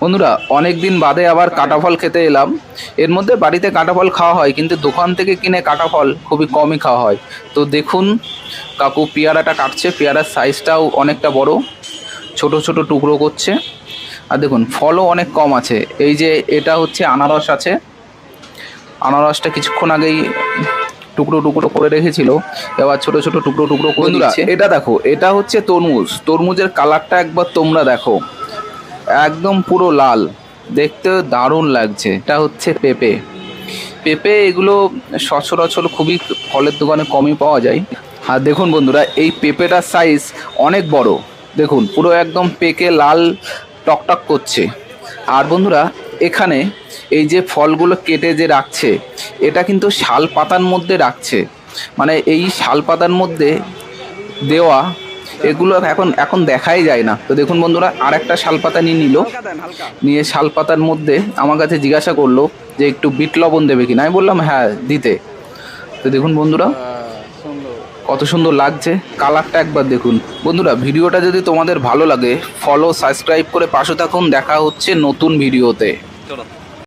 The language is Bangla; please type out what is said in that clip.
বন্ধুরা অনেক দিন বাদে আবার কাঁটাফল খেতে এলাম। এর মধ্যে বাড়িতে কাঁটাফল খাওয়া হয়, কিন্তু দোকান থেকে কিনে কাঁটাফল খুবই কমই খাওয়া হয়। তো দেখুন কাকু পেয়ারাটা কাটছে, পেয়ারার সাইজটাও অনেকটা বড়, ছোট ছোট টুকরো করছে। আর দেখুন ফলও অনেক কম আছে। এই যে এটা হচ্ছে আনারস আছে, আনারসটা কিছুক্ষণ আগেই টুকরো টুকরো করে রেখেছিল, এবার ছোট ছোট টুকরো টুকরো করে দিচ্ছে। এটা দেখো, এটা হচ্ছে তরমুজ। তরমুজের কালারটা একবার তোমরা দেখো, একদম পুরো লাল, দেখতে দারুণ লাগছে। এটা হচ্ছে পেঁপে। পেঁপে এগুলো সচরাচর খুবই ফলের দোকানে কমই পাওয়া যায়। আর দেখুন বন্ধুরা, এই পেঁপেটার সাইজ অনেক বড়, দেখুন পুরো একদম পেকে লাল টকটক করছে। আর বন্ধুরা এখানে এই যে ফলগুলো কেটে যে রাখছে, এটা কিন্তু শাল পাতার মধ্যে রাখছে, মানে এই শাল পাতার মধ্যে দেওয়া। এগুলো এখন এখন দেখাই যায় না। তো দেখুন বন্ধুরা, আর একটা শালপাতা নিয়ে নিল, নিয়ে শালপাতার মধ্যে আমার কাছে জিজ্ঞাসা করলো যে একটু বিট লবণ দেবে কিনা। আমি বললাম হ্যাঁ দিতে। তো দেখুন বন্ধুরা কত সুন্দর লাগছে, কালারটা একবার দেখুন। বন্ধুরা ভিডিওটা যদি তোমাদের ভালো লাগে, ফলো সাবস্ক্রাইব করে পাশে থাকুন। দেখা হচ্ছে নতুন ভিডিওতে। চলো।